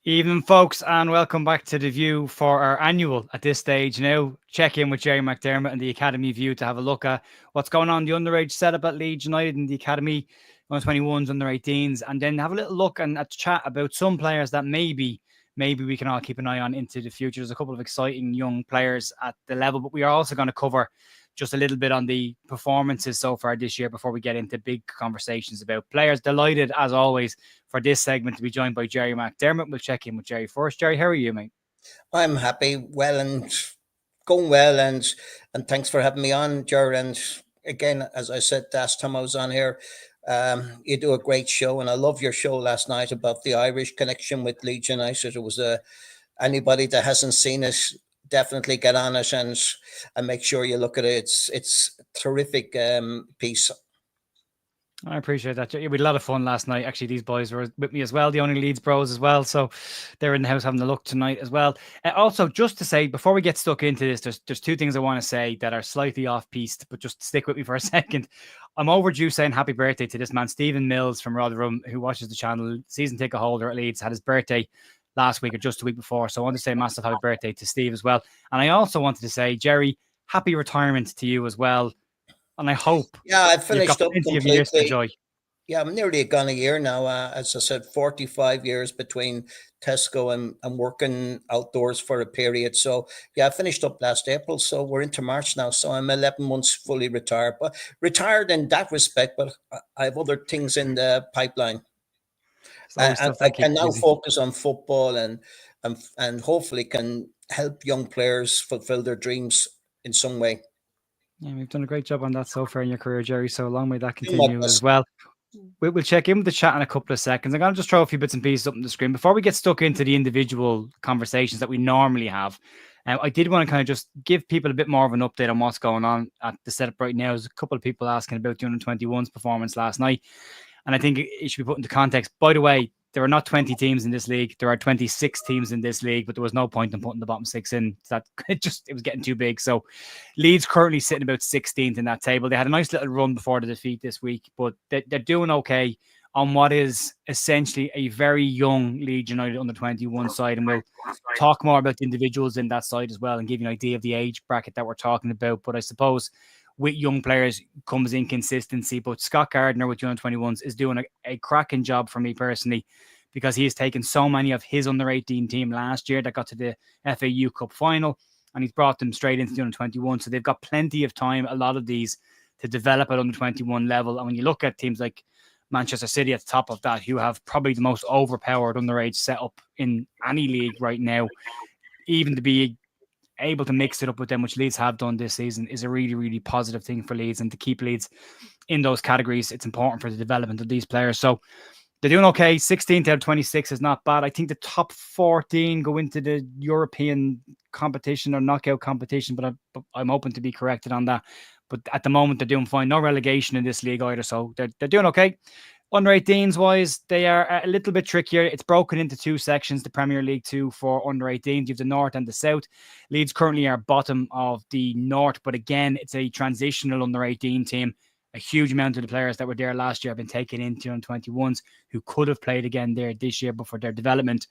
Evening, folks, and welcome back to The View for our annual, at this stage now, check-in with Gerry McDermott and the Academy View to have a look at what's going on in the underage setup at Leeds United and the Academy, under-21s, under-18s, and then have a little look and a chat about some players that maybe we can all keep an eye on into the future. There's a couple of exciting young players at the level, but we are also going to cover just a little bit on the performances so far this year before we get into big conversations about players. Delighted, as always, for this segment to be joined by Gerry McDermott. We'll check in with Gerry first. Gerry, how are you, mate? I'm happy, well, and going well, and thanks for having me on, Ger. And again, as I said last time I was on here, you do a great show, and I love your show last night about the Irish connection with Leeds United. It was anybody that hasn't seen it, definitely get on it and make sure you look at it. It's terrific piece. I appreciate that. We had a lot of fun last night. Actually, these boys were with me as well, the only Leeds bros as well. So they're in the house having a look tonight as well. Also, just to say, before we get stuck into this, there's two things I want to say that are slightly off-piste, but just stick with me for a second. I'm overdue saying happy birthday to this man, Stephen Mills from Rotherham, who watches the channel, season ticket holder at Leeds, had his birthday last week or just a week before. So I want to say a massive happy birthday to Steve as well. And I also wanted to say, Gerry, happy retirement to you as well. And I hope I finished up completely. Yeah, I'm nearly gone a year now. As I said, 45 years between Tesco and working outdoors for a period. So yeah, I finished up last April. So we're into March now. So I'm 11 months fully retired, but retired in that respect. But I have other things in the pipeline. And I can now focus on football and hopefully can help young players fulfill their dreams in some way. Yeah, we've done a great job on that so far in your career, Gerry. So long may that continue as well. We'll check in with the chat in a couple of seconds. I'm going to just throw a few bits and pieces up on the screen before we get stuck into the individual conversations that we normally have. I did want to kind of just give people a bit more of an update on what's going on at the setup right now. There's a couple of people asking about the under-21's performance last night, and I think it should be put into context. By the way, there are not 20 teams in this league. There are 26 teams in this league, but there was no point in putting the bottom six in. That it was getting too big. So Leeds currently sitting about 16th in that table. They had a nice little run before the defeat this week, but they're doing okay on what is essentially a very young Leeds United under-21 side. And we'll talk more about the individuals in that side as well and give you an idea of the age bracket that we're talking about. But I suppose with young players comes inconsistency, but Scott Gardner with the under-21s is doing a cracking job for me personally, because he has taken so many of his under-18 team last year that got to the FAU Cup final, and he's brought them straight into the under-21. So they've got plenty of time, a lot of these, to develop at under-21 level. And when you look at teams like Manchester City at the top of that, who have probably the most overpowered underage setup in any league right now, even to be able to mix it up with them, which Leeds have done this season, is a really, really positive thing for Leeds. And to keep Leeds in those categories, it's important for the development of these players. So they're doing okay. 16th out of 26 is not bad. I think the top 14 go into the European competition or knockout competition, but I'm open to be corrected on that. But at the moment, they're doing fine. No relegation in this league either, so they're doing okay. Under-18s wise, they are a little bit trickier. It's broken into two sections, the Premier League 2 for under-18s. You have the North and the South. Leeds currently are bottom of the North, but again, it's a transitional under-18 team. A huge amount of the players that were there last year have been taken into under-21s who could have played again there this year, but for their development,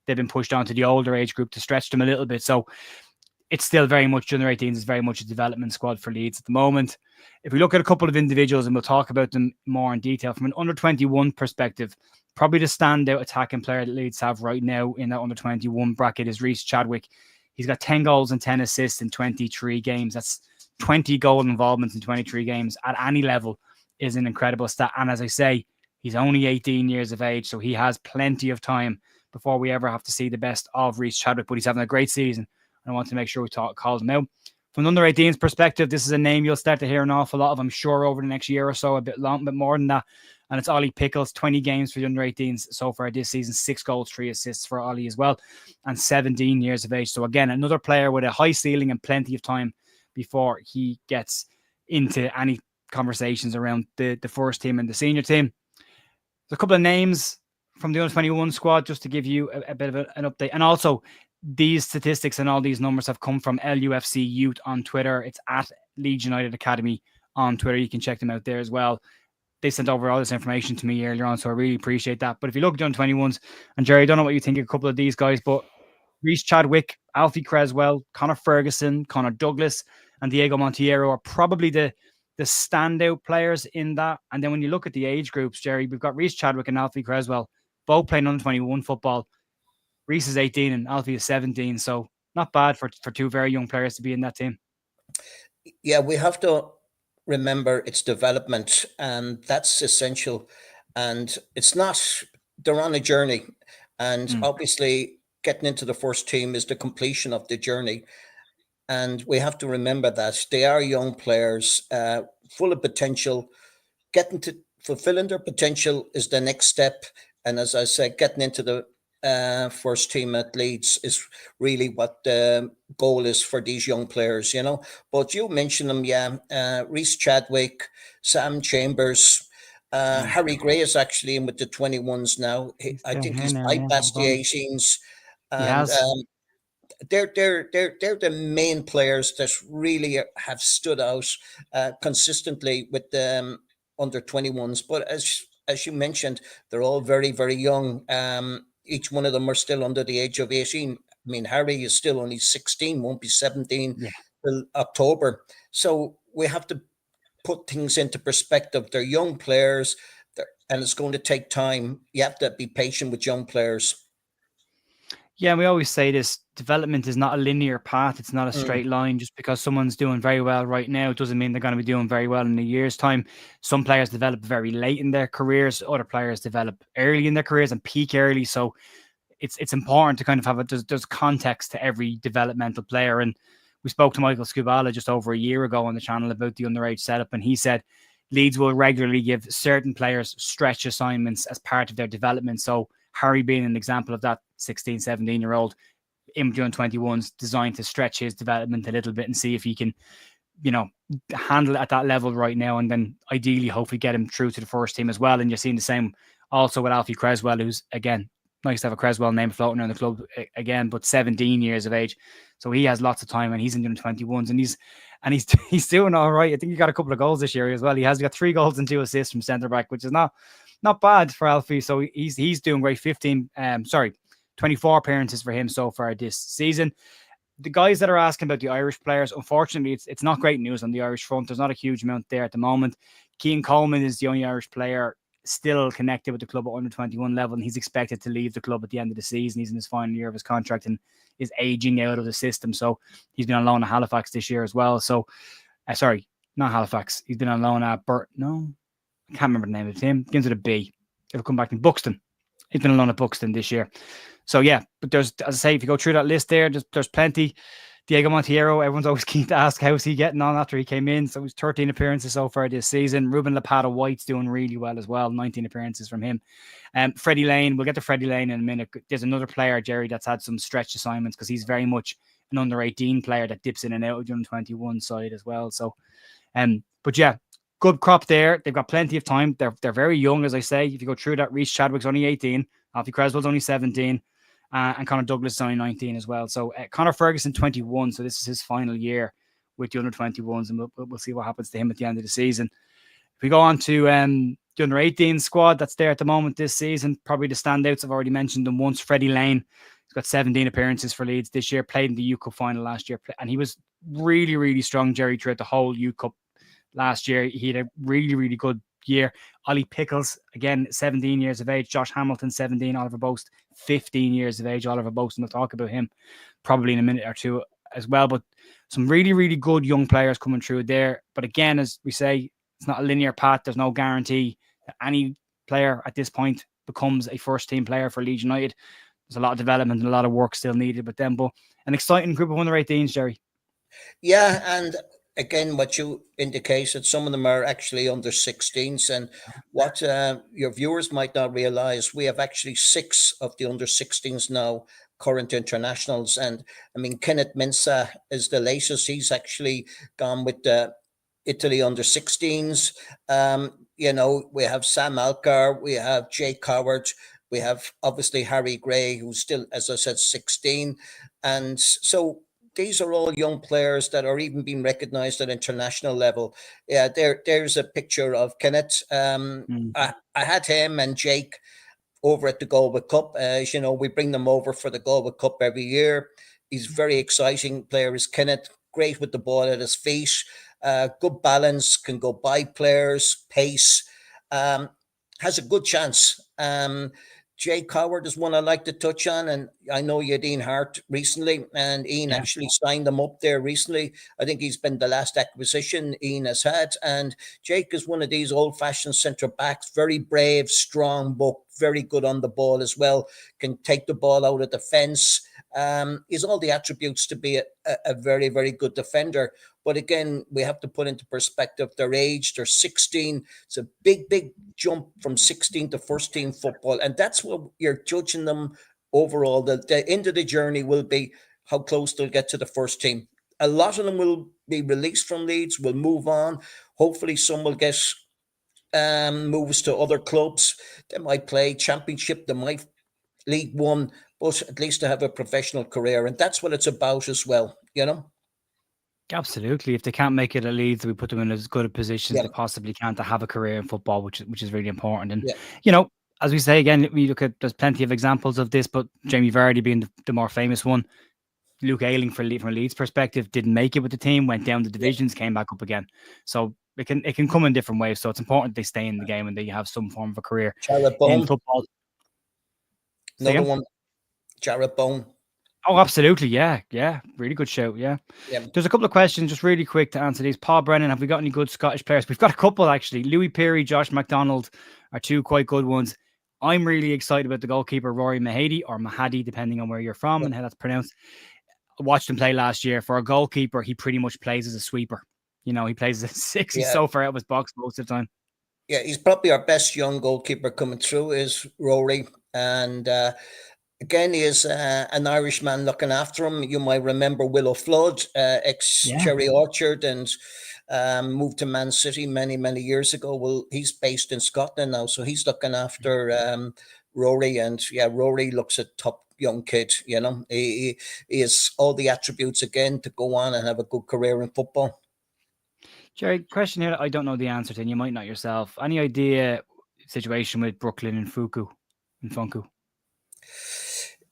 they've been pushed onto the older age group to stretch them a little bit. So it's still very much, under-18s is very much a development squad for Leeds at the moment. If we look at a couple of individuals, and we'll talk about them more in detail, from an under-21 perspective, probably the standout attacking player that Leeds have right now in that under-21 bracket is Rhys Chadwick. He's got 10 goals and 10 assists in 23 games. That's 20 goal involvements in 23 games at any level is an incredible stat. And as I say, he's only 18 years of age, so he has plenty of time before we ever have to see the best of Rhys Chadwick, but he's having a great season. I want to make sure we call him out. From an under-18s perspective, this is a name you'll start to hear an awful lot of, I'm sure, over the next year or so, a bit more than that. And it's Ollie Pickles, 20 games for the under-18s so far this season, 6 goals, 3 assists for Ollie as well, and 17 years of age. So again, another player with a high ceiling and plenty of time before he gets into any conversations around the first team and the senior team. There's a couple of names from the under-21 squad just to give you a bit of an update. And also, these statistics and all these numbers have come from LUFC Youth on Twitter. It's at Leeds United Academy on Twitter. You can check them out there as well. they sent over all this information to me earlier on, so I really appreciate that. But if you look at the under-21s, and Gerry, I don't know what you think of a couple of these guys, but Reece Chadwick, Alfie Creswell, Conor Ferguson, Conor Douglas, and Diego Monteiro are probably the standout players in that. And then when you look at the age groups, Gerry, we've got Reece Chadwick and Alfie Creswell both playing under 21 football. Reece is 18 and Alfie is 17, so not bad for two very young players to be in that team. Yeah, we have to remember it's development, and that's essential. And it's not, they're on a journey. And obviously, getting into the first team is the completion of the journey. And we have to remember that they are young players, full of potential. Getting to fulfilling their potential is the next step. And as I said, getting into the first team at Leeds is really what the goal is for these young players, you know. But you mentioned them, Reece Chadwick, Sam Chambers, Harry Gray is actually in with the 21s now. I think he's bypassed the 18s, and they're the main players that really have stood out consistently with the under 21s. But as you mentioned, they're all very, very young. Each one of them are still under the age of 18. I mean, Harry is still only 16, won't be 17 till October. So we have to put things into perspective. They're young players, and it's going to take time. You have to be patient with young players. Yeah, we always say this, development is not a linear path. It's not a straight line. Just because someone's doing very well right now doesn't mean they're going to be doing very well in a year's time. Some players develop very late in their careers. Other players develop early in their careers and peak early. So it's important to kind of have there's context to every developmental player. And we spoke to Michael Scubala just over a year ago on the channel about the underage setup. And he said Leeds will regularly give certain players stretch assignments as part of their development. So Harry being an example of that 16, 17-year-old in between 21s designed to stretch his development a little bit and see if he can, you know, handle it at that level right now. And then ideally, hopefully get him through to the first team as well. And you're seeing the same also with Alfie Creswell, who's, again, nice to have a Creswell name floating around the club again, but 17 years of age. So he has lots of time and he's in the 21s and he's doing all right. I think he got a couple of goals this year as well. He got 3 goals and 2 assists from centre back, which is not bad for Alfie. So he's doing great. 24 appearances for him so far this season. The guys that are asking about the Irish players, unfortunately, it's not great news on the Irish front. There's not a huge amount there at the moment. Cian Coleman is the only Irish player still connected with the club at under 21 level, and he's expected to leave the club at the end of the season. He's in his final year of his contract and is aging out of the system. So he's been on loan at Halifax this year as well. So, sorry, not Halifax. He's been on loan at I can't remember the name of the team. Begins with a B. It'll come back in Buxton. He's been alone at Buxton this year. So yeah, but there's, as I say, if you go through that list there, there's plenty. Diego Monteiro, everyone's always keen to ask how's he getting on after he came in. So he's 13 appearances so far this season. Ruben Lapata-White's doing really well as well. 19 appearances from him. Freddie Lane, we'll get to Freddie Lane in a minute. There's another player, Gerry, that's had some stretch assignments because he's very much an under 18 player that dips in and out of the under 21 side as well. So, but yeah, good crop there. They've got plenty of time. They're very young, as I say. If you go through that, Reece Chadwick's only 18. Alfie Creswell's only 17. And Conor Douglas is only 19 as well. So Conor Ferguson, 21. So this is his final year with the under 21s. And we'll see what happens to him at the end of the season. If we go on to the under 18 squad that's there at the moment this season, probably the standouts, I've already mentioned them once. Freddie Lane, he's got 17 appearances for Leeds this year, played in the Youth Cup final last year. And he was really, really strong, Gerry, throughout the whole Youth Cup last year. He had a really, really good year. Ollie Pickles, again, 17 years of age. Josh Hamilton, 17. Oliver Boast, 15 years of age. Oliver Boast, and we'll talk about him probably in a minute or two as well. But some really, really good young players coming through there. But again, as we say, it's not a linear path. There's no guarantee that any player at this point becomes a first-team player for Leeds United. There's a lot of development and a lot of work still needed with them. But an exciting group of under 18s, Gerry. Yeah, and again, what you indicated, some of them are actually under 16s. And what your viewers might not realize, we have actually 6 of the under 16s now, current internationals. And I mean, Kenneth Mensah is the latest. He's actually gone with the Italy under 16s. You know, we have Sam Alcar, we have Jake Howard, we have obviously Harry Gray, who's still, as I said, 16. And so these are all young players that are even being recognised at international level. Yeah, there's a picture of Kenneth. I had him and Jake over at the Galway Cup. As you know, we bring them over for the Galway Cup every year. He's a very exciting player, is Kenneth. Great with the ball at his feet. Good balance, can go by players, pace. Has a good chance. Jay Coward is one I like to touch on, and I know you had Ian Hart recently, and Ian actually signed him up there recently. I think he's been the last acquisition Ian has had, and Jake is one of these old-fashioned centre-backs, very brave, strong, but very good on the ball as well, can take the ball out of the fence. He's all the attributes to be a very, very good defender. But again, we have to put into perspective their age. They're 16. It's a big, big jump from 16 to first team football. And that's what you're judging them overall. The end of the journey will be how close they'll get to the first team. A lot of them will be released from Leeds, will move on. Hopefully some will get moves to other clubs. They might play Championship, they might League One, but at least to have a professional career. And that's what it's about as well, you know? Absolutely. If they can't make it at Leeds, we put them in as good a position as they possibly can to have a career in football, which is really important. And, you know, as we say, again, we look at, there's plenty of examples of this, but Jamie Vardy being the more famous one. Luke Ayling, from a Leeds perspective, didn't make it with the team, went down the divisions, came back up again. So it can come in different ways. So it's important they stay in the game and they have some form of a career in football. Another one, Jarrett Bowen. Oh, absolutely. Yeah. Really good show. Yeah. There's a couple of questions just really quick to answer these. Paul Brennan, have we got any good Scottish players? We've got a couple, actually. Louis Peary, Josh McDonald are two quite good ones. I'm really excited about the goalkeeper, Rory Mahady, or Mahady, depending on where you're from and how that's pronounced. I watched him play last year. For a goalkeeper, he pretty much plays as a sweeper. You know, he plays as a 6. He's so far out of his box most of the time. Yeah, he's probably our best young goalkeeper coming through is Rory. And again, he is an Irishman looking after him. You might remember Willow Flood, ex-Cherry Orchard, and moved to Man City many, many years ago. Well, he's based in Scotland now, so he's looking after Rory. And Rory looks a top young kid, you know. He has all the attributes, again, to go on and have a good career in football. Gerry, question here I don't know the answer to, and you might not yourself. Any idea situation with Brooklyn and Funku?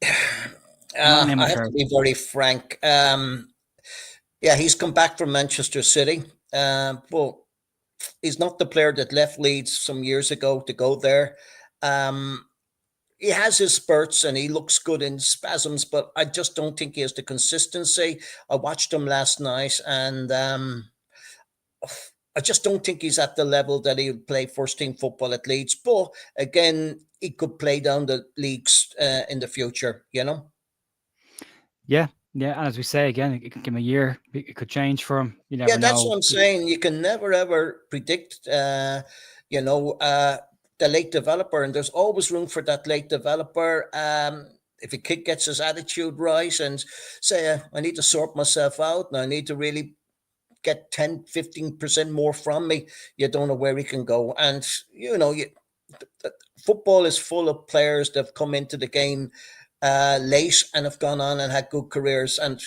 I have to be very frank. He's come back from Manchester City. But he's not the player that left Leeds some years ago to go there. He has his spurts and he looks good in spasms, but I just don't think he has the consistency. I watched him last night and I just don't think he's at the level that he would play first team football at Leeds. But again, he could play down the leagues in the future, you know? Yeah. And as we say, again, it could give him a year. It could change for him. You never know. That's what I'm saying. You can never, ever predict, the late developer. And there's always room for that late developer. If a kid gets his attitude right and say, I need to sort myself out and I need to really get 10, 15% more from me, you don't know where he can go. And, you know, football is full of players that have come into the game late and have gone on and had good careers. And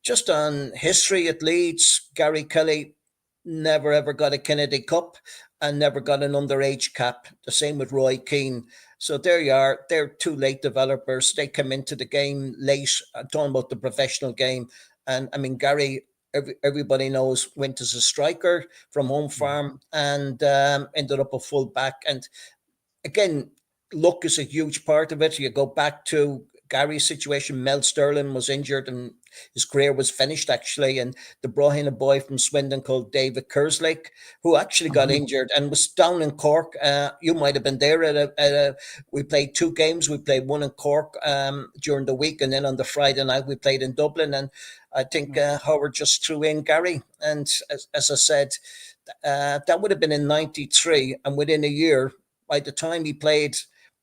just on history at Leeds, Gary Kelly never ever got a Kennedy Cup and never got an underage cap. The same with Roy Keane. So there you are. They're two late developers. They come into the game late. I'm talking about the professional game. And I mean, Gary, everybody knows, went as a striker from Home Farm and ended up a full back. And again, luck is a huge part of it. You go back to Gary's situation. Mel Sterling was injured and his career was finished, actually. And they brought in a boy from Swindon called David Kerslake, who actually got injured and was down in Cork. You might have been there. We played 2 games. We played one in Cork during the week. And then on the Friday night, we played in Dublin. And I think Howard just threw in Gary. And as I said, that would have been in 93. And within a year, by the time he played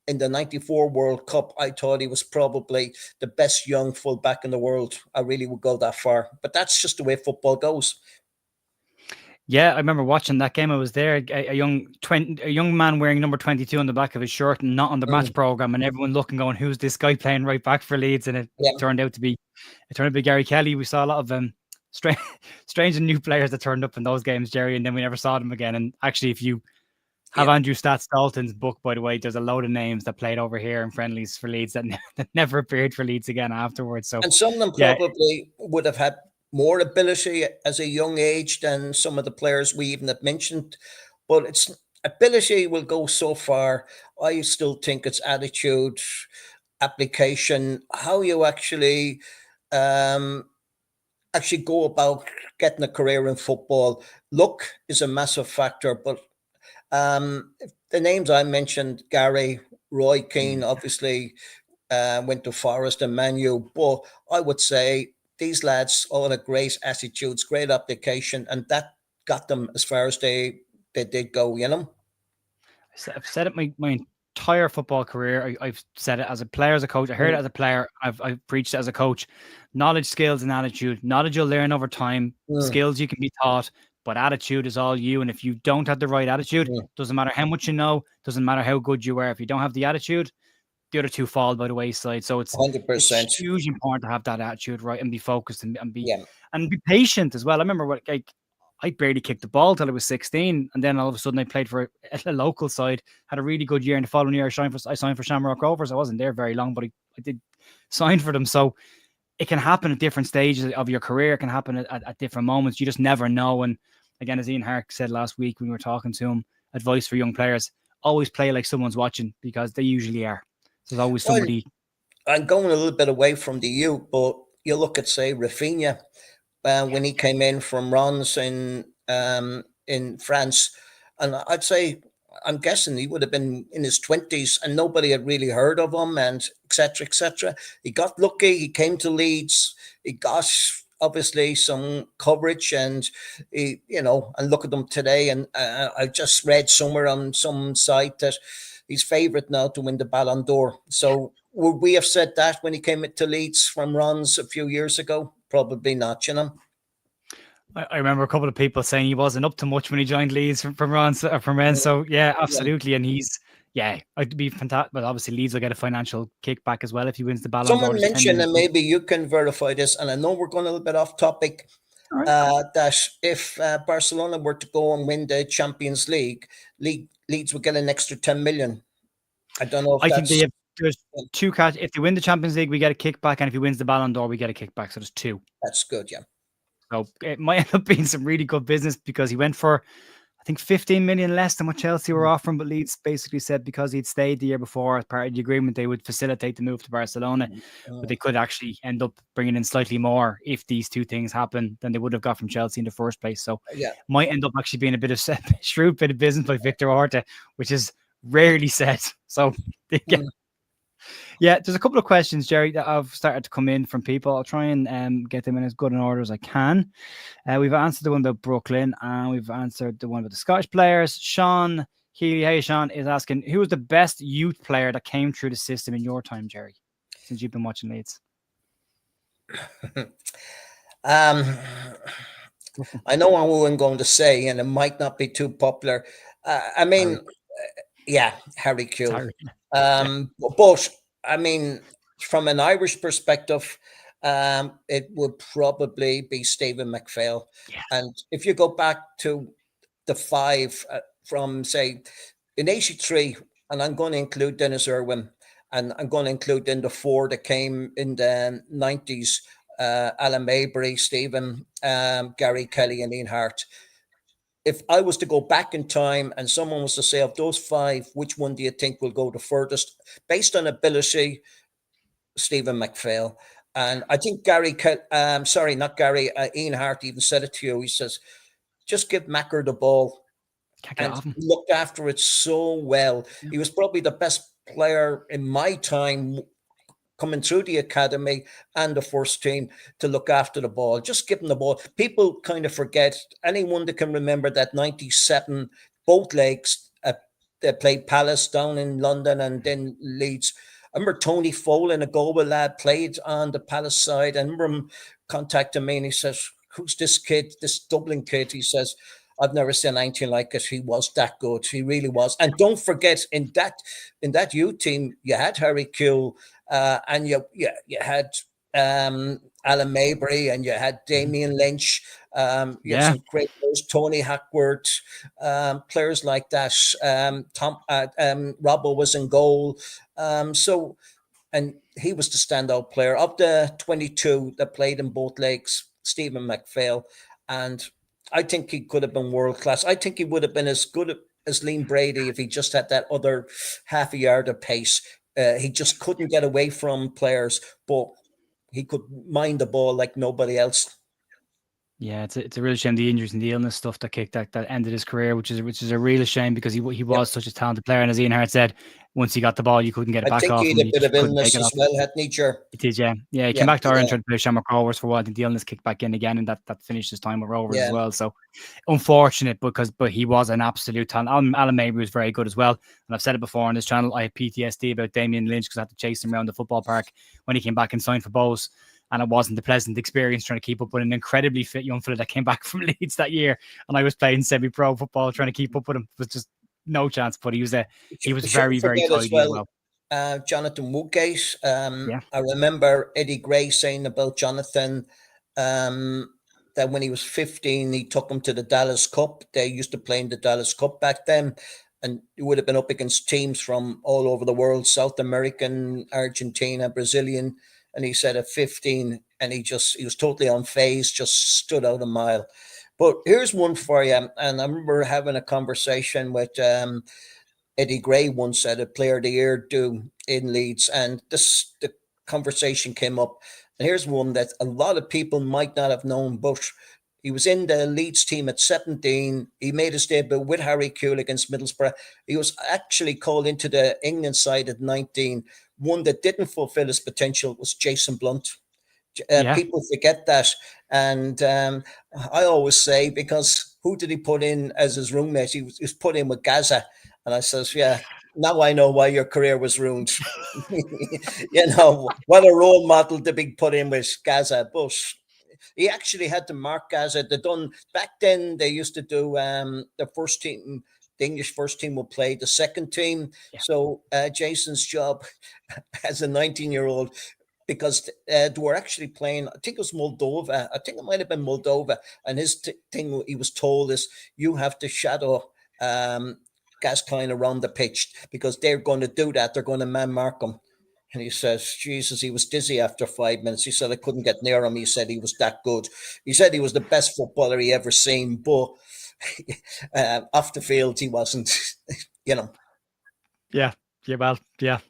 in the 94 World Cup, I thought he was probably the best young fullback in the world. I really would go that far. But that's just the way football goes. Yeah, I remember watching that game. I was there. A young man wearing number 22 on the back of his shirt and not on the match program, and everyone looking, going, "Who's this guy playing right back for Leeds?" And it turned out to be Gary Kelly. We saw a lot of strange and new players that turned up in those games, Gerry, and then we never saw them again. And actually, if you have Andrew Stats-Dalton's book, by the way, there's a load of names that played over here in friendlies for Leeds that never appeared for Leeds again afterwards. So, and some of them probably would have had more ability as a young age than some of the players we even have mentioned, but it's ability will go so far. I still think it's attitude, application, how you actually go about getting a career in football. Luck is a massive factor, but the names I mentioned, Gary, Roy Keane, obviously went to Forest and Man U, but I would say these lads all had great attitudes, great application, and that got them as far as they did go, you know? I've said it my entire football career. I've said it as a player, as a coach. I heard it as a player. I've preached it as a coach. Knowledge, skills, and attitude. Knowledge you'll learn over time. Skills you can be taught, but attitude is all you. And if you don't have the right attitude, doesn't matter how much you know, doesn't matter how good you are. If you don't have the attitude, the other two fall by the wayside. So it's 100%. It's hugely important to have that attitude right and be focused and be patient as well. I remember I barely kicked the ball till I was 16, and then all of a sudden I played for a local side, had a really good year, and the following year I signed for Shamrock Rovers. I wasn't there very long, but I did sign for them. So it can happen at different stages of your career. It can happen at different moments. You just never know. And again, as Ian Hark said last week when we were talking to him, advice for young players: always play like someone's watching, because they usually are. There's always somebody. I'm going a little bit away from the youth, but you look at, say, Raphinha, when he came in from Reims in France, and I'd say, I'm guessing he would have been in his 20s and nobody had really heard of him, and etc. etc. He got lucky. He came to Leeds. He got obviously some coverage, and he, and look at them today. And I just read somewhere on some site that he's favourite now to win the Ballon d'Or. So would we have said that when he came to Leeds from Reims a few years ago? Probably not, I remember a couple of people saying he wasn't up to much when he joined Leeds from Reims. So yeah, absolutely. And I'd be fantastic. But obviously Leeds will get a financial kickback as well if he wins the Ballon d'Or. Someone mentioned, and maybe you can verify this, and I know we're going a little bit off topic, that if Barcelona were to go and win the Champions League, Leeds would get an extra 10 million. I don't know if think there's two catch. If they win the Champions League, we get a kickback, and if he wins the Ballon d'Or, we get a kickback. So there's two. That's good, yeah. So it might end up being some really good business, because he went for, I think, 15 million less than what Chelsea were offering. But Leeds basically said because he'd stayed the year before as part of the agreement, they would facilitate the move to Barcelona. But they could actually end up bringing in slightly more if these two things happen than they would have got from Chelsea in the first place. So might end up actually being a bit of shrewd bit of business by Victor Orta, which is rarely said. So there's a couple of questions, Gerry, that have started to come in from people. I'll try and get them in as good an order as I can. We've answered the one about Brooklyn, and we've answered the one about the Scottish players. Sean Healy, hey Sean, is asking, who was the best youth player that came through the system in your time, Gerry, since you've been watching Leeds? I know what I'm going to say, and it might not be too popular. Harry Kewell. But I mean, from an Irish perspective, it would probably be Stephen McPhail. Yeah. And if you go back to the five from, say, in 83, and I'm going to include Dennis Irwin, and I'm going to include in the four that came in the 90s, Alan Maybury, Stephen, Gary Kelly, and Ian Hart. If I was to go back in time and someone was to say, of those five, which one do you think will go the furthest? Based on ability, Stephen McPhail. And I think Ian Hart even said it to you. He says, just give Macker the ball. And looked after it so well. Yeah. He was probably the best player in my time coming through the academy and the first team to look after the ball. Just give him the ball. People kind of forget. Anyone that can remember that 97, both legs, they played Palace down in London and then Leeds. I remember Tony Foley, a Galway lad, played on the Palace side. I remember him contacting me and he says, who's this kid, this Dublin kid? He says, I've never seen anything like it. He was that good. He really was. And don't forget, in that youth team, you had Harry Kewell, and you had Alan Mabry, and you had Damien Lynch. You had some great players, Tony Hackworth, players like that. Robbo was in goal. And he was the standout player. Of the 22 that played in both legs, Stephen McPhail, and I think he could have been world class. I think he would have been as good as Liam Brady if he just had that other half a yard of pace. He just couldn't get away from players, but he could mind the ball like nobody else. Yeah, it's a real shame, the injuries and the illness stuff that ended his career, which is a real shame, because he was such a talented player, and as Ian Hart said, once he got the ball, you couldn't get it back off him. I think he had a bit of illness as well, hadn't he, Ger? It did, yeah. He came back to Ireland, tried to play Shamrock Rovers for a while. I think the illness kicked back in again, and that finished his time with Rovers as well. So unfortunate, but he was an absolute talent. Alan Mabry was very good as well, and I've said it before on this channel. I have PTSD about Damien Lynch because I had to chase him around the football park when he came back and signed for Bows. And it wasn't a pleasant experience trying to keep up with an incredibly fit young fella that came back from Leeds that year. And I was playing semi-pro football, trying to keep up with him. It was just no chance. But he was very, very tidy as well. Jonathan Woodgate. I remember Eddie Gray saying about Jonathan that when he was 15, he took him to the Dallas Cup. They used to play in the Dallas Cup back then. And he would have been up against teams from all over the world, South American, Argentina, Brazilian. And he said at 15, and he was totally unfazed, just stood out a mile. But here's one for you. And I remember having a conversation with Eddie Gray once at a Player of the Year do in Leeds. And the conversation came up. And here's one that a lot of people might not have known, but he was in the Leeds team at 17. He made his debut with Harry Kewell against Middlesbrough. He was actually called into the England side at 19. One that didn't fulfill his potential was Jason Blunt. People forget that. And I always say, because who did he put in as his roommate? He was put in with Gaza. And I says, now I know why your career was ruined. What a role model to be put in with Gaza. But he actually had to mark Gaza. Back then, they used to do the first team. The English first team would play the second team. Yeah. So Jason's job as a 19-year-old, because they were actually playing, I think it was Moldova. I think it might have been Moldova. And his thing he was told is, you have to shadow Gascoigne around the pitch, because they're going to do that. They're going to man mark him. And he says, Jesus, he was dizzy after 5 minutes. He said, I couldn't get near him. He said he was that good. He said he was the best footballer he ever seen, but off the field, he wasn't,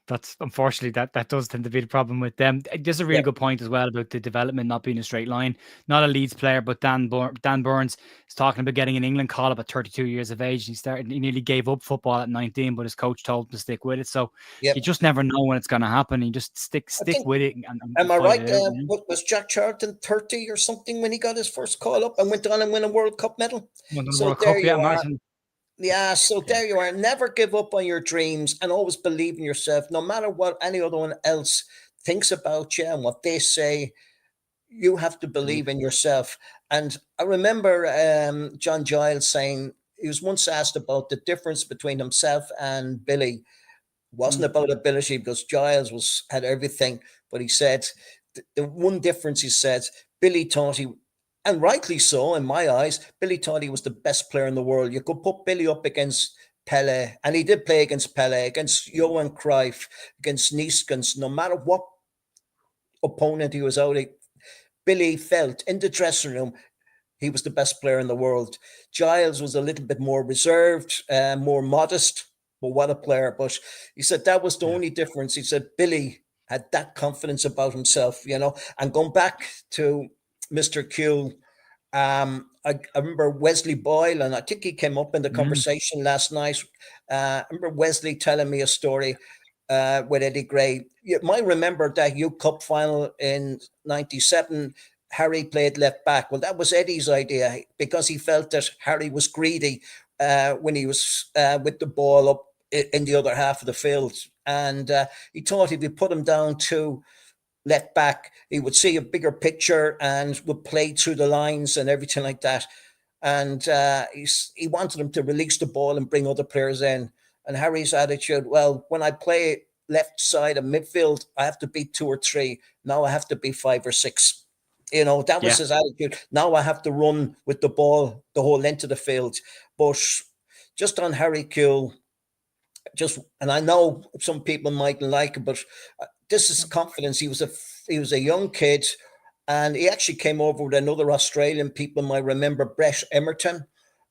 That's unfortunately that does tend to be the problem with them. There's a really good point as well about the development not being a straight line. Not a Leeds player, but Dan Burns is talking about getting an England call up at 32 years of age. He nearly gave up football at 19, but his coach told him to stick with it. So you just never know when it's going to happen. You just stick with it. Am I right? Was Jack Charlton 30 or something when he got his first call up and went on and win a World Cup medal? Martin. Yeah, so there you are. Never give up on your dreams and always believe in yourself, no matter what any other one else thinks about you and what they say. You have to believe in yourself. And I remember John Giles saying, he was once asked about the difference between himself and Billy. It wasn't about ability, because Giles had everything, but he said the one difference, he said, Billy thought and rightly so, in my eyes, Billy thought he was the best player in the world. You could put Billy up against Pele, and he did play against Pele, against Johan Cruyff, against Neeskens, no matter what opponent he was out. Billy felt in the dressing room he was the best player in the world. Giles was a little bit more reserved, more modest, but what a player. But he said that was the only difference. He said Billy had that confidence about himself, and going back to Mr. Kewell, I remember Wesley Boyle, and I think he came up in the conversation last night. I remember Wesley telling me a story with Eddie Gray. You might remember that Youth Cup final in 97. Harry played left back. Well, that was Eddie's idea, because he felt that Harry was greedy when he was with the ball up in the other half of the field. And he thought if you put him down to left back, he would see a bigger picture and would play through the lines and everything like that. and he wanted him to release the ball and bring other players in. And Harry's attitude, well, when I play left side of midfield, I have to beat 2 or 3. Now I have to be 5 or 6. That was his attitude. Now I have to run with the ball the whole length of the field. But just on Harry Kewell, and I know some people mightn't like it, but this is confidence. He was a young kid, and he actually came over with another Australian. People might remember Brett Emerton.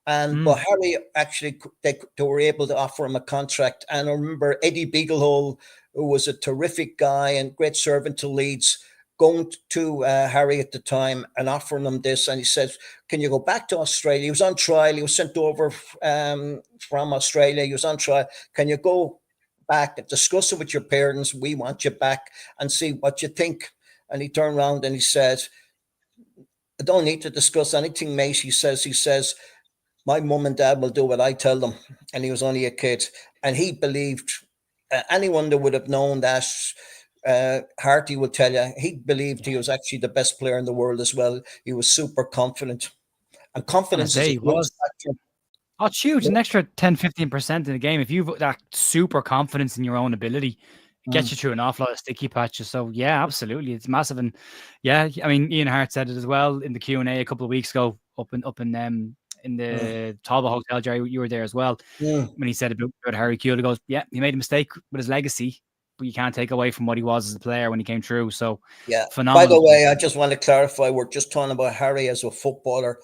But Harry actually, they were able to offer him a contract. And I remember Eddie Beaglehole, who was a terrific guy and great servant to Leeds, going to Harry at the time and offering him this. And he said, can you go back to Australia? He was on trial. He was sent over from Australia. He was on trial. Can you go back and discuss it with your parents? We want you back and see what you think. And he turned around and he said, I don't need to discuss anything, mate. He says, my mum and dad will do what I tell them. And he was only a kid. And he believed, anyone that would have known that, Harty will tell you, he believed he was actually the best player in the world as well. He was super confident. And confidence is a huge factor. Oh, it's huge. An extra 10-15% in the game. If you've that super confidence in your own ability, it gets you through an awful lot of sticky patches. So yeah, absolutely. It's massive. And yeah, I mean, Ian Hart said it as well in the Q&A a couple of weeks ago up in the Talbot Hotel. Jerry, you were there as well. When he said about Harry Kewell, he goes, yeah, he made a mistake with his legacy, but you can't take away from what he was as a player when he came through. So yeah, phenomenal. By the way, I just want to clarify, we're just talking about Harry as a footballer.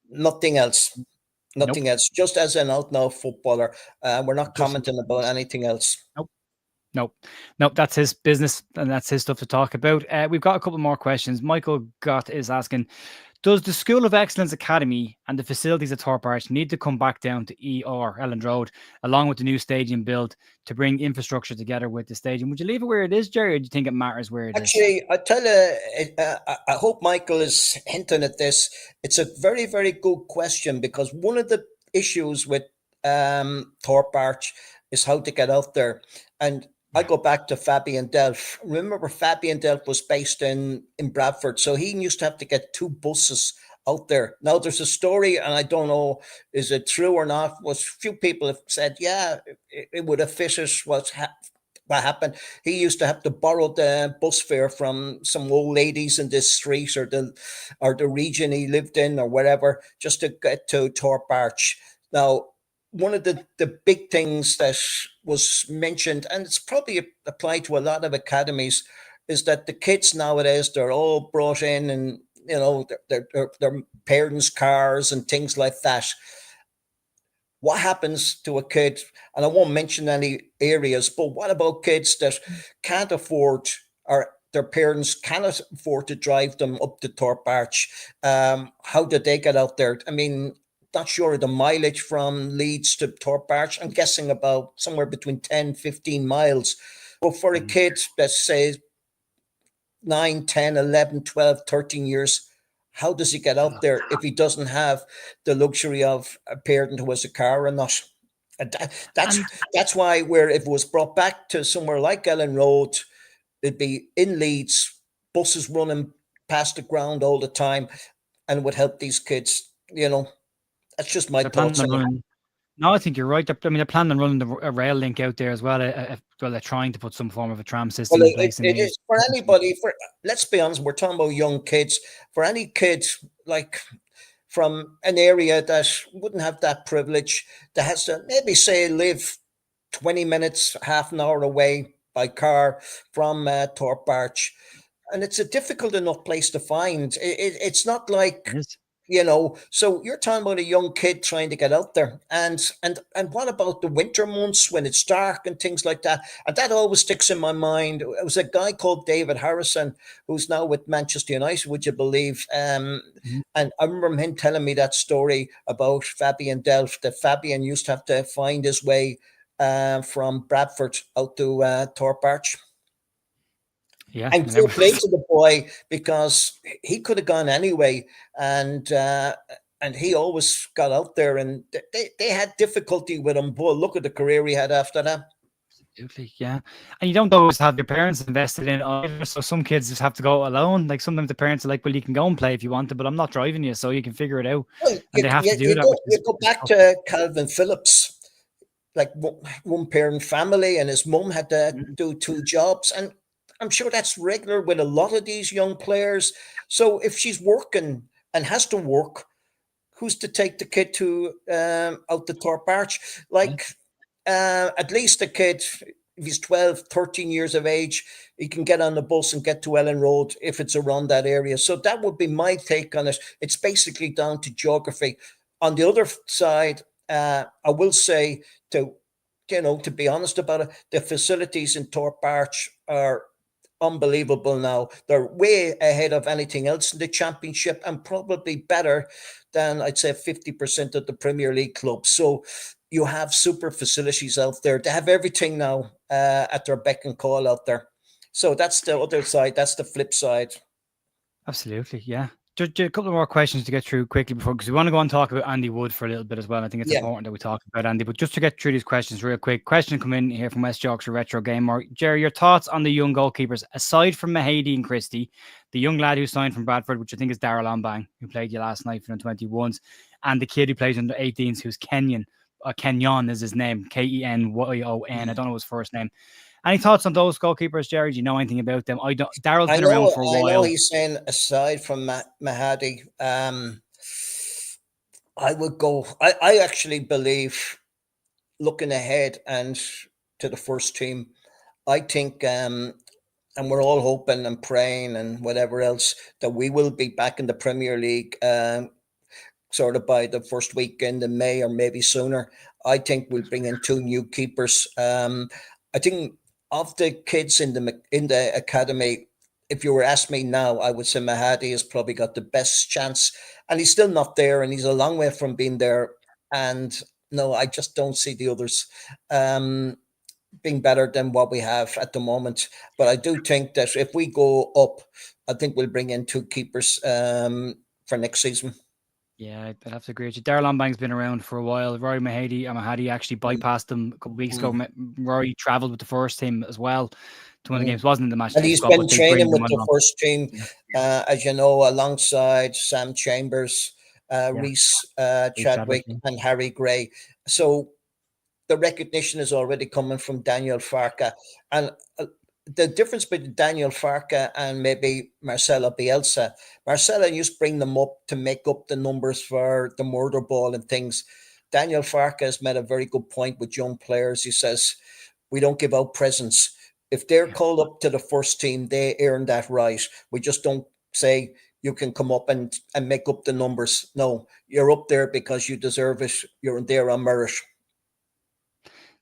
Nothing else. Nothing else. Just as an out-and-out footballer. We're not commenting about anything else. Nope. That's his business and that's his stuff to talk about. We've got a couple more questions. Michael Gott is asking, does the School of Excellence Academy and the facilities at Thorpe Arch need to come back down to Elland Road, along with the new stadium build, to bring infrastructure together with the stadium? Would you leave it where it is, Jerry, or do you think it matters where it is? Actually, I tell you, I hope Michael is hinting at this. It's a very, very good question, because one of the issues with Thorpe Arch is how to get out there. And I go back to Fabian Delph. Remember, Fabian Delph was based in Bradford, so he used to have to get 2 buses out there. Now, there's a story, and I don't know, is it true or not? Was few people have said, yeah, it would have fitted what happened. He used to have to borrow the bus fare from some old ladies in this street or the region he lived in or wherever, just to get to Thorpe Arch. Now, one of the big things that was mentioned, and it's probably applied to a lot of academies, is that the kids nowadays, they're all brought in and, their parents' cars and things like that. What happens to a kid, and I won't mention any areas, but what about kids that can't afford, or their parents cannot afford to drive them up to Thorpe Arch? How did they get out there? I mean, not sure of the mileage from Leeds to Thorpe Arch. I'm guessing about somewhere between 10, 15 miles. But for a kid that says 9, 10, 11, 12, 13 years, how does he get out there if he doesn't have the luxury of a parent who has a car or not? And that's why, where if it was brought back to somewhere like Elland Road, it'd be in Leeds, buses running past the ground all the time, and it would help these kids, That's just my thoughts. No, I think you're right. I mean, they're planning on running a rail link out there as well. They're trying to put some form of a tram system in place. It is for anybody. Let's be honest, we're talking about young kids. For any kid like from an area that wouldn't have that privilege, that has to maybe say live 20 minutes, half an hour away by car from Thorpe Arch, and it's a difficult enough place to find. It's not like. So you're talking about a young kid trying to get out there, and what about the winter months when it's dark and things like that? And that always sticks in my mind. It was a guy called David Harrison, who's now with Manchester United, would you believe? And I remember him telling me that story about Fabian Delph, that Fabian used to have to find his way from Bradford out to Thorpe Arch. Yeah, and fair play to the boy, because he could have gone anyway, and he always got out there, and they had difficulty with him. But look at the career he had after that. Absolutely, yeah. And you don't always have your parents invested in it either. So some kids just have to go alone. Like sometimes the parents are like, well, you can go and play if you want to, but I'm not driving you, so you can figure it out. Well, And they have to do that, which you is go back to Calvin Phillips, like one parent family, and his mum had to do 2 jobs. And I'm sure that's regular with a lot of these young players. So if she's working and has to work, who's to take the kid to out the Thorpe Arch? Like, at least the kid, if he's 12, 13 years of age, he can get on the bus and get to Ellen Road if it's around that area. So that would be my take on it. It's basically down to geography. On the other side, I will say to be honest about it, the facilities in Thorpe Arch are unbelievable now. They're way ahead of anything else in the championship and probably better than, I'd say, 50% of the Premier League clubs. So you have super facilities out there. They have everything now at their beck and call out there. So that's the other side. That's the flip side. Absolutely, yeah. Just a couple of more questions to get through quickly before, because we want to go and talk about Andy Wood for a little bit as well. I think it's important that we talk about Andy, but just to get through these questions real quick. Question come in here from West Yorkshire Retro Gamer. Gerry, your thoughts on the young goalkeepers, aside from Mahady and Christie, the young lad who signed from Bradford, which I think is Darrell Ombang, who played you last night for the 21s, and the kid who plays under 18s, who's Kenyon. Kenyon is his name, Keyon. I don't know his first name. Any thoughts on those goalkeepers, Gerry? Do you know anything about them? I don't. Darrell's been around for a while. I know he's saying aside from Mahady, I would go. I actually believe, looking ahead and to the first team, I think, and we're all hoping and praying and whatever else, that we will be back in the Premier League sort of by the first weekend in May or maybe sooner. I think we'll bring in 2 new keepers. I think of the kids in the academy, if you were asking me now, I would say Mahady has probably got the best chance, and he's still not there, and he's a long way from being there. And no, I just don't see the others being better than what we have at the moment. But I do think that if we go up, I think we'll bring in 2 keepers for next season. Yeah, I'd have to agree with you. Darrell Ombang's been around for a while. Rory Mahady actually bypassed him a couple of weeks ago. Rory travelled with the first team as well to one of the games. Wasn't in the match. And he's been training with the first team, as you know, alongside Sam Chambers, Reece Chadwick, and Harry Gray. So the recognition is already coming from Daniel Farke. And the difference between Daniel Farke and maybe Marcelo Bielsa, Marcelo used to bring them up to make up the numbers for the murder ball and things. Daniel Farke has made a very good point with young players. He says, we don't give out presents. If they're called up to the first team, they earn that right. We just don't say you can come up and make up the numbers. No, you're up there because you deserve it. You're there on merit.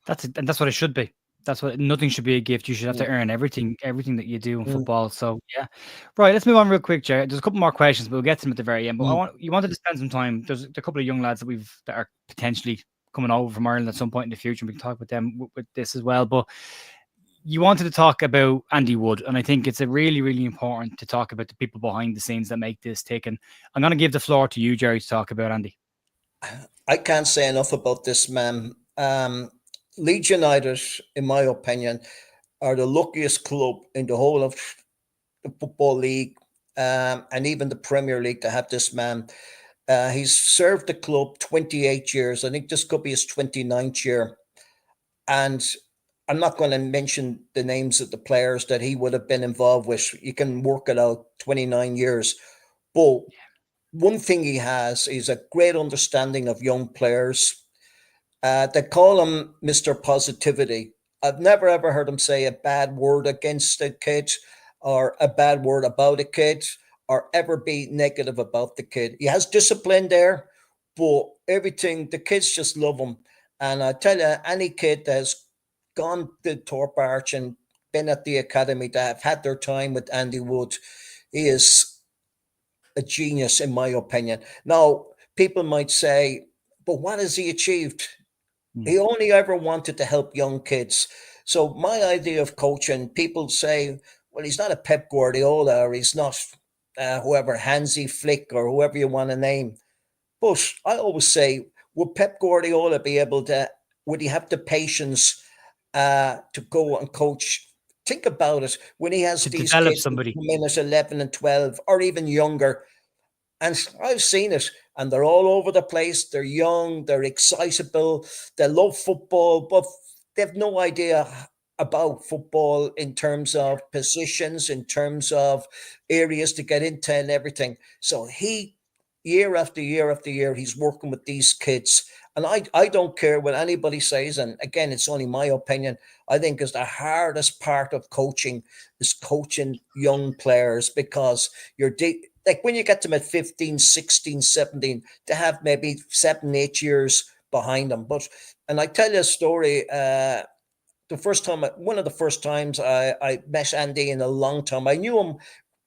And that's what it should be. That's what, nothing should be a gift. You should have to earn everything that you do in football. So yeah, right. Let's move on real quick, Gerry. There's a couple more questions, but we'll get to them at the very end. But you wanted to spend some time. There's a couple of young lads that are potentially coming over from Ireland at some point in the future. And we can talk about them with this as well. But you wanted to talk about Andy Wood, and I think it's a really, really important to talk about the people behind the scenes that make this tick. And I'm going to give the floor to you, Gerry, to talk about Andy. I can't say enough about this man. Leeds United, in my opinion, are the luckiest club in the whole of the Football League and even the Premier League to have this man. He's served the club 28 years. I think this could be his 29th year. And I'm not going to mention the names of the players that he would have been involved with. You can work it out, 29 years. But one thing he has is a great understanding of young players. They call him Mr. Positivity. I've never ever heard him say a bad word against a kid or a bad word about a kid or ever be negative about the kid. He has discipline there, but everything, the kids just love him. And I tell you, any kid that has gone to Thorpe Arch and been at the academy that have had their time with Andy Wood, he is a genius, in my opinion. Now, people might say, but what has he achieved? He only ever wanted to help young kids. So my idea of coaching, people say, well, he's not a Pep Guardiola or he's not whoever, Hansi Flick or whoever you want to name. But I always say, would Pep Guardiola be able to, would he have the patience to go and coach. Think about it, when he has to these develop kids who somebody. come in at 11 and 12 or even younger, and I've seen it, and they're all over the place. They're young, they're excitable, they love football, but they've no idea about football in terms of positions, in terms of areas to get into and everything. So year after year after year, he's working with these kids. And I don't care what anybody says. And again, it's only my opinion. I think is the hardest part of coaching is coaching young players, because like when you get them at 15, 16, 17, they have maybe 7, 8 years behind them. And I tell you a story. One of the first times I met Andy in a long time. I knew him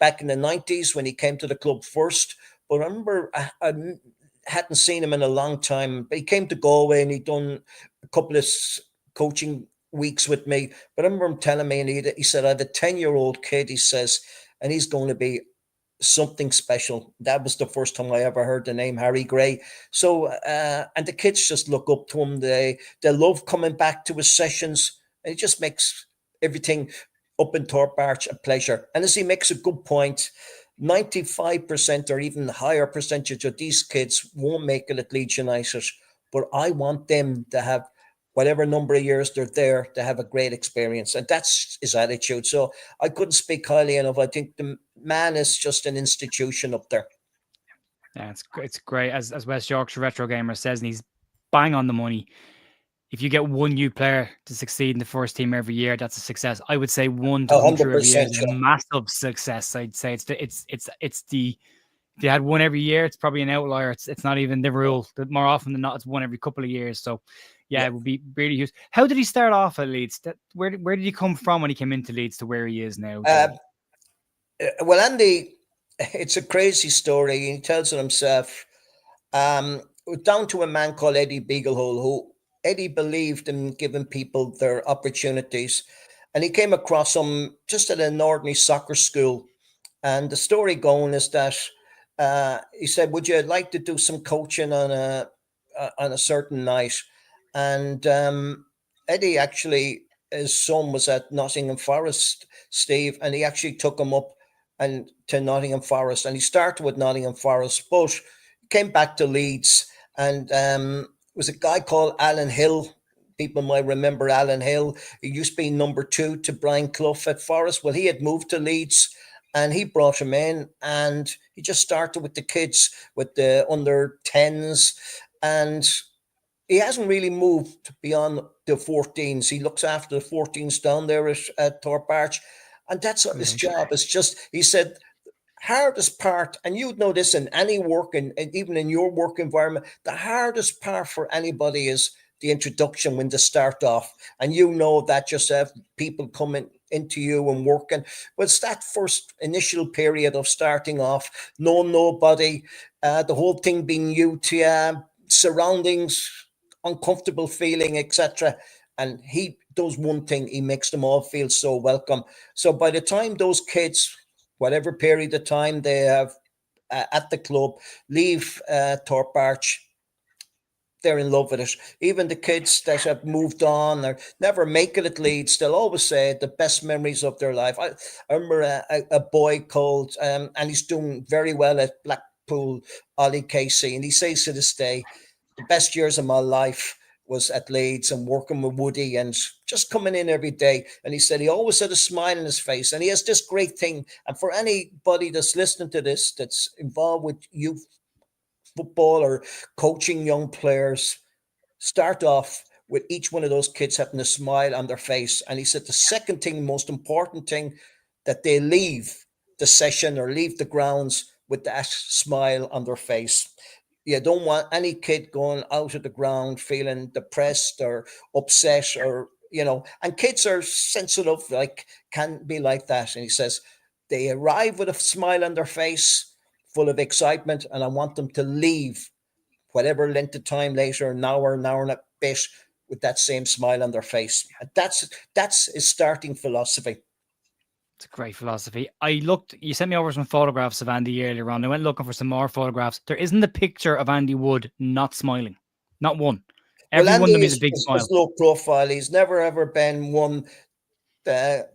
back in the 90s when he came to the club first, but I remember I hadn't seen him in a long time. But he came to Galway and he'd done a couple of coaching weeks with me. But I remember him telling me, and he said, I have a 10-year-old kid, he says, and he's going to be something special. That was the first time I ever heard the name Harry Gray. So, and the kids just look up to him. They love coming back to his sessions. And it just makes everything up in Thorpe Arch a pleasure. And as he makes a good point, 95% or even higher percentage of these kids won't make it at Leeds United. But I want them to have whatever number of years they're there to have a great experience. And that's his attitude. So I couldn't speak highly enough. I think the man is just an institution up there. Yeah, it's great. As West Yorkshire Retro Gamer says, and he's bang on the money. If you get one new player to succeed in the first team every year, that's a success. I would say one to come through every year is a massive success. I'd say it's the if you had one every year, it's probably an outlier. It's not even the rule. More often than not, it's one every couple of years. So yeah, it would be really huge. How did he start off at Leeds? Where did he come from when he came into Leeds to where he is now? Well, Andy, it's a crazy story. He tells it himself. Down to a man called Eddie Beaglehole, who Eddie believed in giving people their opportunities. And he came across him just at an ordinary soccer school. And the story going is that he said, would you like to do some coaching on a certain night? And Eddie actually, his son was at Nottingham Forest, Steve, and he actually took him up and to Nottingham Forest. And he started with Nottingham Forest, but came back to Leeds. And was a guy called Alan Hill. People might remember Alan Hill. He used to be number 2 to Brian Clough at Forest. Well, he had moved to Leeds and he brought him in and he just started with the kids, with the under 10s. And he hasn't really moved beyond the 14s. He looks after the 14s down there at Thorpe Arch. And that's his job. It's just, he said, hardest part, and you'd know this in any work, and even in your work environment, the hardest part for anybody is the introduction when they start off. And you know that just have people coming into you and working. Well, it's that first initial period of starting off, knowing nobody, the whole thing being new to you, surroundings, uncomfortable feeling, etc. And he does one thing, he makes them all feel so welcome. So by the time those kids, whatever period of time they have at the club, leave Thorpe Arch, they're in love with it. Even the kids that have moved on or never make it at Leeds, they'll always say the best memories of their life. I remember a boy called, and he's doing very well at Blackpool, Ollie Casey, and he says to this day, the best years of my life was at Leeds and working with Woody and just coming in every day. And he said he always had a smile on his face. And he has this great thing. And for anybody that's listening to this, that's involved with youth football or coaching young players, start off with each one of those kids having a smile on their face. And he said the second thing, the most important thing, that they leave the session or leave the grounds with that smile on their face. You don't want any kid going out of the ground feeling depressed or upset, or and kids are sensitive, like, can be like that. And he says they arrive with a smile on their face, full of excitement, and I want them to leave whatever length of time later, an hour and a bit, with that same smile on their face. And that's his starting philosophy. It's a great philosophy. You sent me over some photographs of Andy earlier on. I went looking for some more photographs. There isn't a picture of Andy Wood not smiling. Not one. Every one of them is a big is smile. low profile. He's never ever been one that,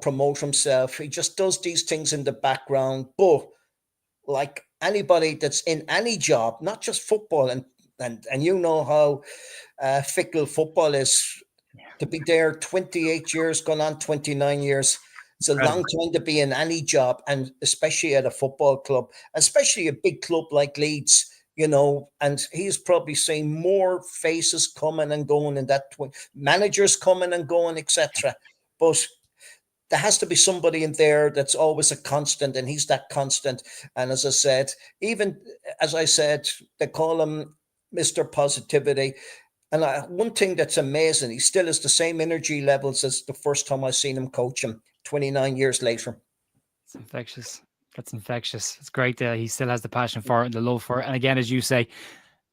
promote himself. He just does these things in the background. But like anybody that's in any job, not just football, and how fickle football is, to be there 28 years, gone on 29 years. It's a long time to be in any job, and especially at a football club, especially a big club like Leeds, and he's probably seen more faces coming and going in that, managers coming and going, etc. But there has to be somebody in there that's always a constant, and he's that constant. And as I said, they call him Mr. Positivity. And one thing that's amazing, he still has the same energy levels as the first time I seen him coach him 29 years later. It's infectious. That's infectious. It's great that he still has the passion for it and the love for it. And again, as you say,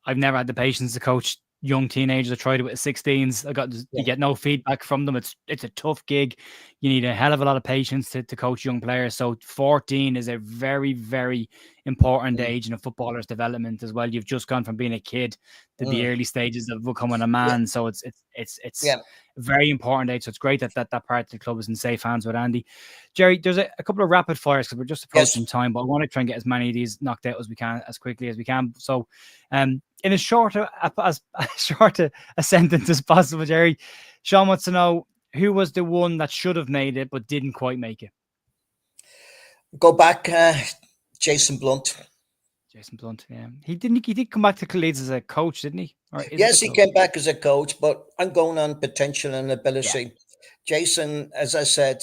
I've never had the patience to coach young teenagers. I tried it with 16s. You get no feedback from them. It's a tough gig. You need a hell of a lot of patience to coach young players. So 14 is a very, very important age in a footballer's development as well. You've just gone from being a kid to the early stages of becoming a man. So it's a very important age. So it's great that part of the club is in safe hands with Andy. Gerry, there's a couple of rapid fires because we're just approaching time, but I want to try and get as many of these knocked out as we can, as quickly as we can. So in as short a sentence as possible, Gerry, Sean wants to know, who was the one that should have made it but didn't quite make it? Go back, Jason Blunt. Jason Blunt, yeah. He did come back to Leeds as a coach, didn't he? Yes, he came back as a coach, but I'm going on potential and ability. Yeah. Jason, as I said,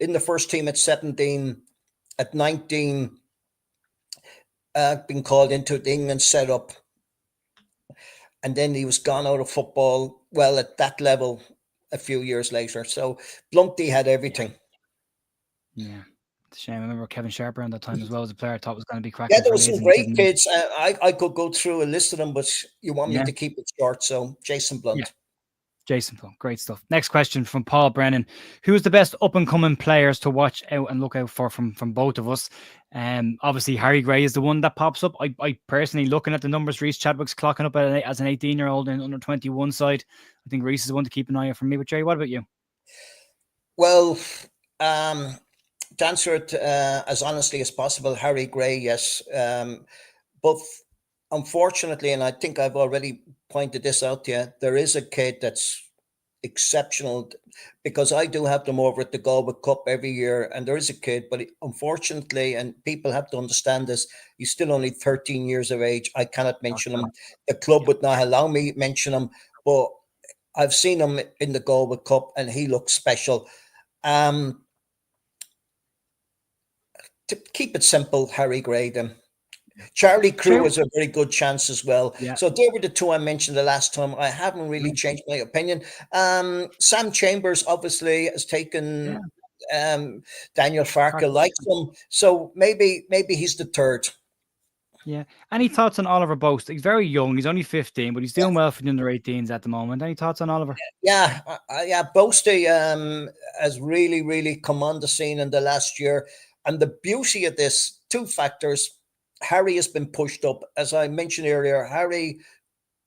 in the first team at 17, at 19, been called into the England setup. And then he was gone out of football, well, at that level a few years later. So Blunty had everything. Yeah. It's a shame. I remember Kevin Sharp around that time as well as a player I thought was going to be cracking. Yeah, there was some great kids. I could go through a list of them, but you want me to keep it short. So Jason Blunt. Yeah. Jason Blunt, great stuff. Next question from Paul Brennan. Who is the best up-and-coming players to watch out and look out for from both of us? Obviously, Harry Gray is the one that pops up. I personally, looking at the numbers, Reece Chadwick's clocking up as an 18-year-old in under 21 side. I think Reece is the one to keep an eye out for me. But Gerry, what about you? Well, to answer it as honestly as possible, Harry Gray, yes. But unfortunately, and I think I've already pointed this out to you, there is a kid that's exceptional, because I do have them over at the Galway Cup every year, and there is a kid, but unfortunately, and people have to understand this, he's still only 13 years of age. I cannot mention him. The club would not allow me to mention him, but I've seen him in the Galway Cup, and he looks special. To keep it simple, Harry Gray, then. Charlie Crew was a very good chance as well. Yeah. So they were the two I mentioned the last time. I haven't really changed my opinion. Sam Chambers obviously has taken Daniel Farke, likes him. So maybe he's the third. Yeah. Any thoughts on Oliver Boast? He's very young. He's only 15, but he's doing well for the under 18s at the moment. Any thoughts on Oliver? Yeah. Boasty has really, really come on the scene in the last year. And the beauty of this, two factors. Harry has been pushed up. As I mentioned earlier, Harry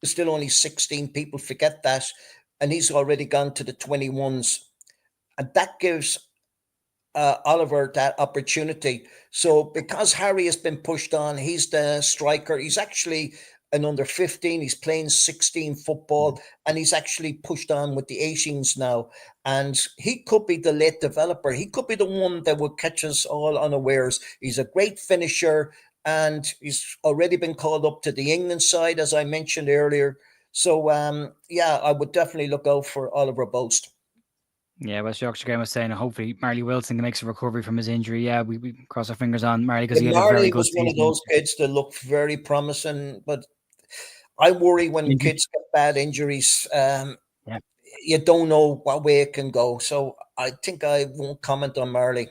is still only 16. People forget that. And he's already gone to the 21s. And that gives Oliver that opportunity. So because Harry has been pushed on, he's the striker. He's actually an under 15. He's playing 16 football, and he's actually pushed on with the 18s now. And he could be the late developer. He could be the one that will catch us all unawares. He's a great finisher. And he's already been called up to the England side, as I mentioned earlier. So, I would definitely look out for Oliver Boast. Yeah, West Yorkshire game was saying, hopefully Marley Wilson makes a recovery from his injury. Yeah, we cross our fingers on Marley, because he had a very good season. Marley was one of those kids that looked very promising, but I worry when kids get bad injuries. You don't know what way it can go. So I think I won't comment on Marley.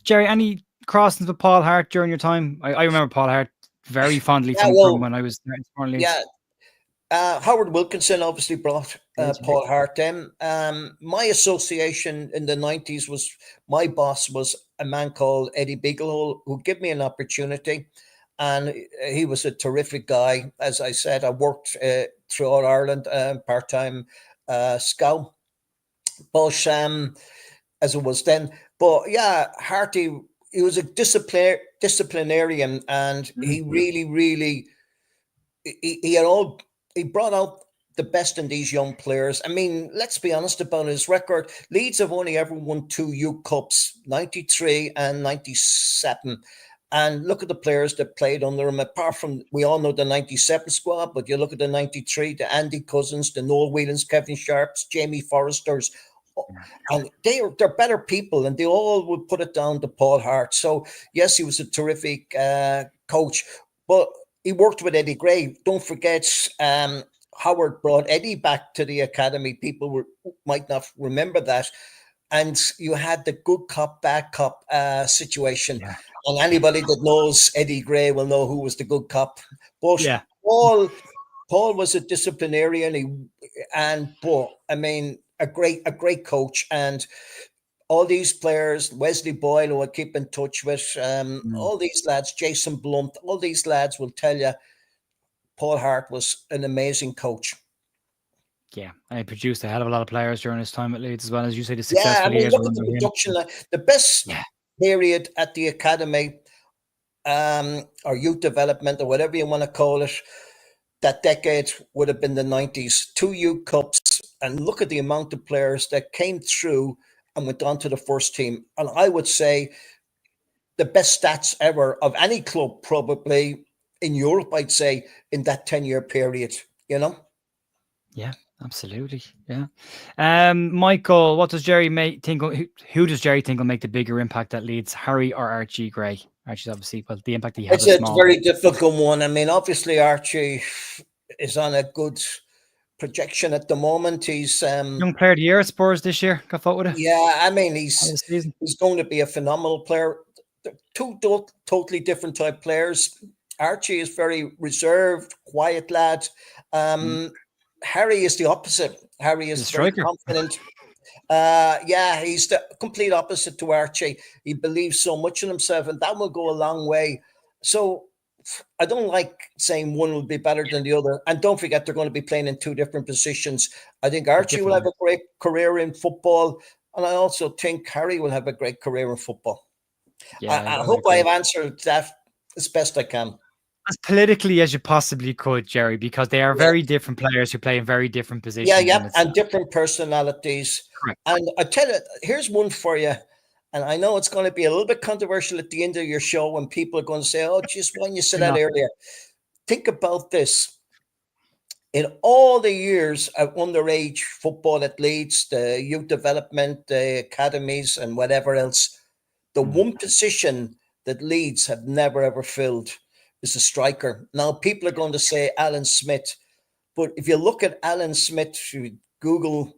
Gerry, any crossings with Paul Hart during your time? I remember Paul Hart very fondly from when I was there in Leeds. Yeah. Howard Wilkinson obviously brought Paul Hart in. My association in the 90s was, my boss was a man called Eddie Beaglehole, who gave me an opportunity. and he was a terrific guy. As I said, I worked throughout Ireland, part-time scout, but as it was then. But yeah, Harty, he was a disciplinarian, and he really he brought out the best in these young players. I mean, let's be honest about his record. Leeds have only ever won 2 Youth Cups, 93 and 97. And look at the players that played under him. Apart from, we all know the 97 squad, but you look at the 93, the Andy Cousins, the Noel Whelans, Kevin Sharps, Jamie Forresters, and they're better people, and they all would put it down to Paul Hart. So yes, he was a terrific coach, but he worked with Eddie Gray. Don't forget, Howard brought Eddie back to the academy. People might not remember that. And you had the good cop, bad cop situation. Yeah. And anybody that knows Eddie Gray will know who was the good cop. But yeah. Paul was a disciplinarian, a great coach. And all these players, Wesley Boyle, who I keep in touch with, all these lads, Jason Blunt, all these lads will tell you Paul Hart was an amazing coach. Yeah, and he produced a hell of a lot of players during his time at Leeds, as well as you say, the successful years. Look at the production. The best period at the academy, or youth development, or whatever you want to call it, that decade would have been the 90s. 2 Youth Cups, and look at the amount of players that came through and went on to the first team. And I would say the best stats ever of any club, probably in Europe, I'd say, in that 10-year period, you know? Yeah, absolutely. Yeah. Michael, what does Gerry think? Who does Gerry think will make the bigger impact at Leeds, Harry or Archie Gray? Archie's obviously, well, the impact he has is small. It's a very difficult one. I mean, obviously, Archie is on a good projection at the moment. He's Young Player of the Year at Spurs this year. Got voted with it. Yeah, I mean, he's going to be a phenomenal player. They're two totally different type players. Archie is very reserved, quiet lad. Harry is the opposite. Harry is very confident. He's the complete opposite to Archie. He believes so much in himself, and that will go a long way. So I don't like saying one will be better than the other. And don't forget, they're going to be playing in 2 different positions. I think Archie will have a great career in football, and I also think Harry will have a great career in football. Yeah, I hope I have answered that as best I can. As politically as you possibly could, Gerry, because they are very different players who play in very different positions. And different personalities. Correct. And I tell you, here's one for you. And I know it's going to be a little bit controversial at the end of your show when people are going to say, oh, just when you said that earlier. Think about this. In all the years of underage football at Leeds, the youth development, the academies and whatever else, the one position that Leeds have never, ever filled is a striker. Now, people are going to say Alan Smith. But if you look at Alan Smith, you Google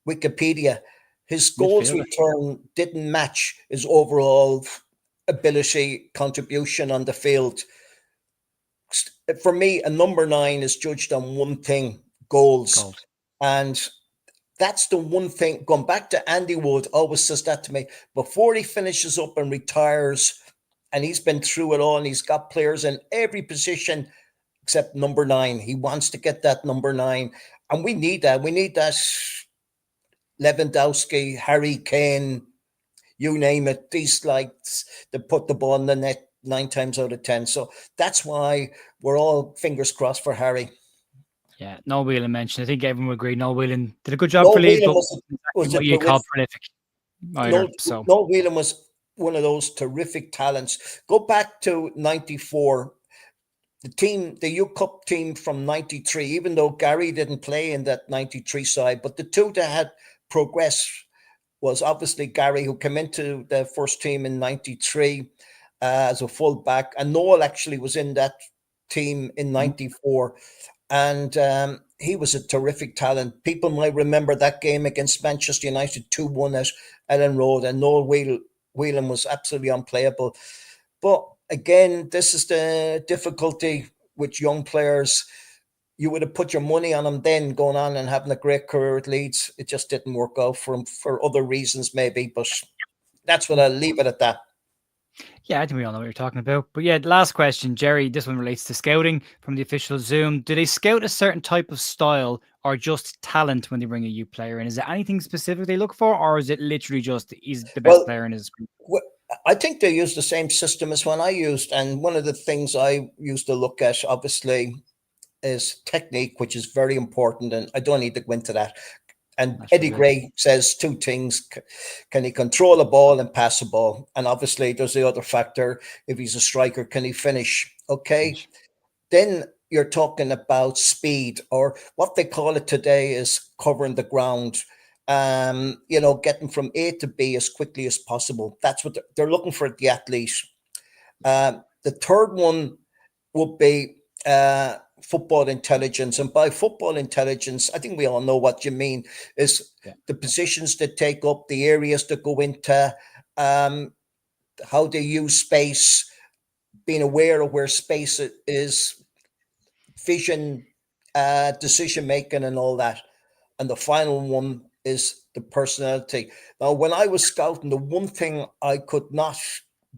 Wikipedia, his goals return didn't match his overall ability, contribution on the field. For me, a number 9 is judged on one thing, goals. And that's the one thing. Going back to Andy Wood, always says that to me. Before he finishes up and retires, and he's been through it all, and he's got players in every position except number 9. He wants to get that number 9. And we need that. We need that Lewandowski, Harry Kane, you name it. These likes to put the ball in the net 9 times out of 10. So that's why we're all fingers crossed for Harry. Yeah, Noel Whelan mentioned. I think everyone would agree. Noel Whelan did a good job for Leeds, but was what you call prolific. Noel Whelan was one of those terrific talents. Go back to 94. The Youth Cup team from 93, even though Gary didn't play in that 93 side, but the two that had progressed was obviously Gary, who came into the first team in 93 as a fullback, and Noel actually was in that team in 94. And he was a terrific talent. People might remember that game against Manchester United 2-1 at Ellen Road, and Noel Whelan was absolutely unplayable. But again, this is the difficulty with young players. You would have put your money on them then going on and having a great career at Leeds. It just didn't work out for him for other reasons maybe, but that's what I'll leave it at that. Yeah, I think we all know what you're talking about. But yeah, last question, Gerry. This one relates to scouting from the official Zoom. Do they scout a certain type of style or just talent when they bring a youth player in? Is there anything specific they look for, or is it literally just he's the best player in his group? I think they use the same system as one I used. And one of the things I used to look at, obviously, is technique, which is very important. And I don't need to go into that. And That's Eddie very good. Gray says two things. Can he control a ball and pass a ball? And obviously, there's the other factor. If he's a striker, can he finish? Okay. Then you're talking about speed, or what they call it today is covering the ground. Getting from A to B as quickly as possible. That's what they're looking for at the athlete. The third one would be football intelligence. And by football intelligence, I think we all know what you mean, is the positions that take up, the areas that go into, how they use space, being aware of where space is, vision, decision making, and all that. And the final one is the personality. Now, when I was scouting, the one thing I could not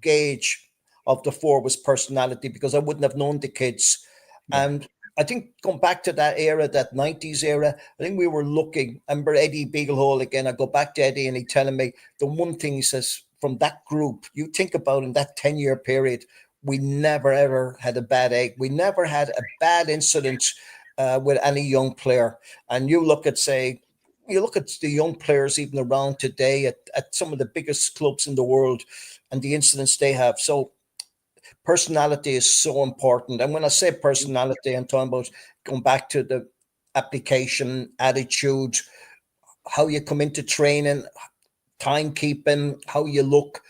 gauge of the four was personality, because I wouldn't have known the kids. Yeah. And I think going back to that era, that 90s era, I think we were looking. I remember Eddie Beaglehole again. I go back to Eddie and he telling me the one thing he says from that group, you think about in that 10-year period, we never, ever had a bad egg. We never had a bad incident with any young player. And you look at the young players even around today at some of the biggest clubs in the world and the incidents they have. So personality is so important. And when I say personality, I'm talking about going back to the application, attitude, how you come into training, timekeeping, how you look,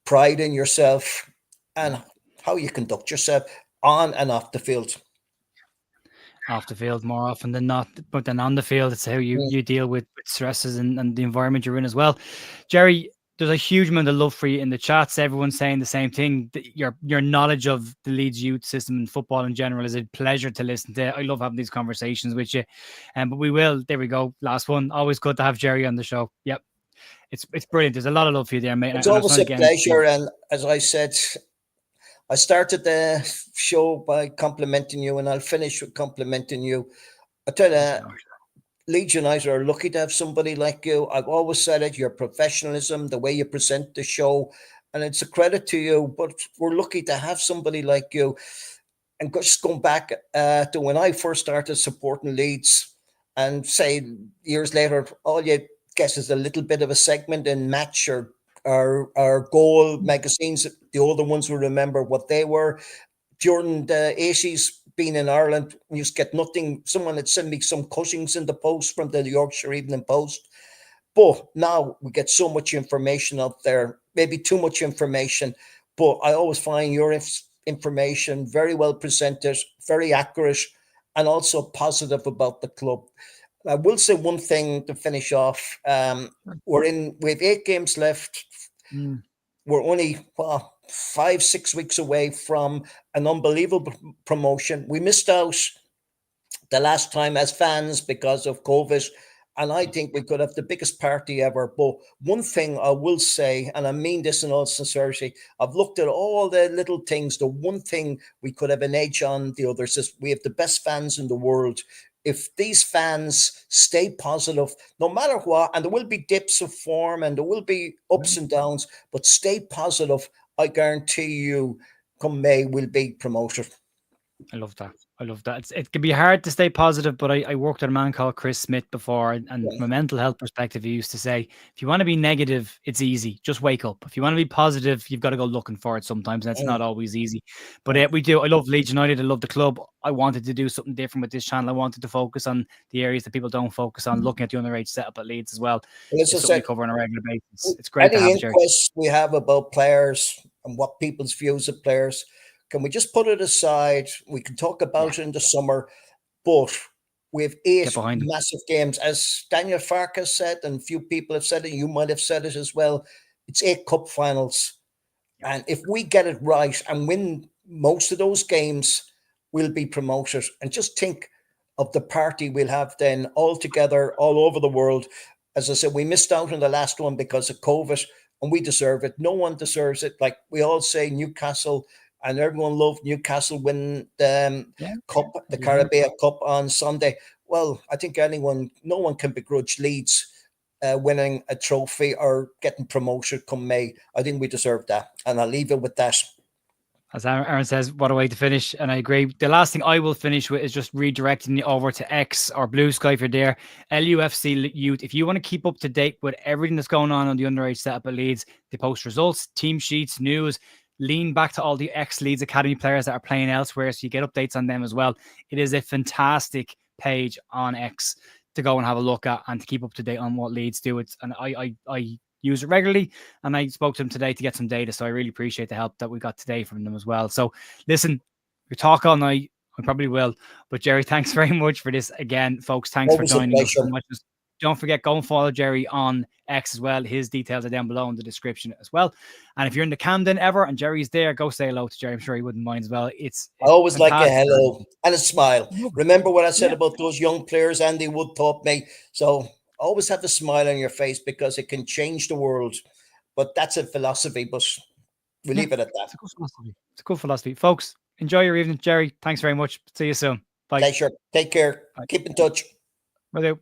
pride in yourself, and how you conduct yourself on and off the field. Off the field more often than not, but then on the field, it's how you deal with stresses and the environment you're in as well. Gerry, there's a huge amount of love for you in the chats. Everyone's saying the same thing. Your knowledge of the Leeds youth system and football in general is a pleasure to listen to. I love having these conversations with you. But we will. There we go. Last one. Always good to have Gerry on the show. Yep. It's brilliant. There's a lot of love for you there, mate. It's always a pleasure. And as I said, I started the show by complimenting you, and I'll finish with complimenting you. I tell you, Leeds United are lucky to have somebody like you. I've always said it, your professionalism, the way you present the show, and it's a credit to you, but we're lucky to have somebody like you. And just going back to when I first started supporting Leeds, and say years later, all you guess is a little bit of a segment in Match or our Goal magazines. The older ones will remember what they were. During the 80s, being in Ireland, we used to get nothing. Someone had sent me some cushings in the post from the Yorkshire Evening Post. But now we get so much information out there, maybe too much information. But I always find your information very well presented, very accurate, and also positive about the club. I will say one thing to finish off. We have 8 games left. We're only 5-6 weeks away from an unbelievable promotion. We missed out the last time as fans because of COVID, and I think we could have the biggest party ever. But one thing I will say, and I mean this in all sincerity, I've looked at all the little things. The one thing we could have an edge on the others is we have the best fans in the world. If these fans stay positive, no matter what, and there will be dips of form and there will be ups and downs, but stay positive, I guarantee you, come May, we'll be promoted. I love that. I love that. It can be hard to stay positive, but I worked with a man called Chris Smith before, and from a mental health perspective, he used to say, if you want to be negative, it's easy. Just wake up. If you want to be positive, you've got to go looking for it sometimes, and it's not always easy. But we do. I love Leeds United. I love the club. I wanted to do something different with this channel. I wanted to focus on the areas that people don't focus on, looking at the underage setup at Leeds as well. It's something we cover on a regular basis. It's great to have any inquests we have about players and what people's views of players, can we just put it aside? We can talk about it in the summer, but we have 8 massive games. As Daniel Farkas said, and a few people have said it, you might have said it as well, it's 8 cup finals. And if we get it right and win most of those games, we'll be promoted. And just think of the party we'll have then all together, all over the world. As I said, we missed out on the last one because of COVID. and we deserve it. No one deserves it. Like we all say, Newcastle, and everyone loved Newcastle win the cup, the Carabao Cup on Sunday. Well, I think no one can begrudge Leeds winning a trophy or getting promotion come May. I think we deserve that, and I'll leave it with that. As Aaron says, what a way to finish. And I agree. The last thing I will finish with is just redirecting you over to X or Blue Sky if you're there. LUFC Youth. If you want to keep up to date with everything that's going on the underage setup at Leeds, they post results, team sheets, news, lean back to all the ex-Leeds Academy players that are playing elsewhere, so you get updates on them as well. It is a fantastic page on X to go and have a look at and to keep up to date on what Leeds do. And I use it regularly, and I spoke to them today to get some data, so I really appreciate the help that we got today from them as well. So listen, we talk all night, I probably will, but Gerry, thanks very much for this again, folks. Thanks for joining us so much. Don't forget, go and follow Gerry on X as well. His details are down below in the description as well. And if you're in the Camden ever and Gerry's there, go say hello to Gerry. I'm sure he wouldn't mind as well. It's I always fantastic. Like a hello and a smile. Remember what I said about those young players Andy Wood taught me? So always have a smile on your face, because it can change the world. But that's a philosophy, but we leave it at that. It's a good philosophy. It's a good philosophy. Folks, enjoy your evening. Gerry, thanks very much. See you soon. Bye. Pleasure. Take care. Bye. Keep in touch. Will do.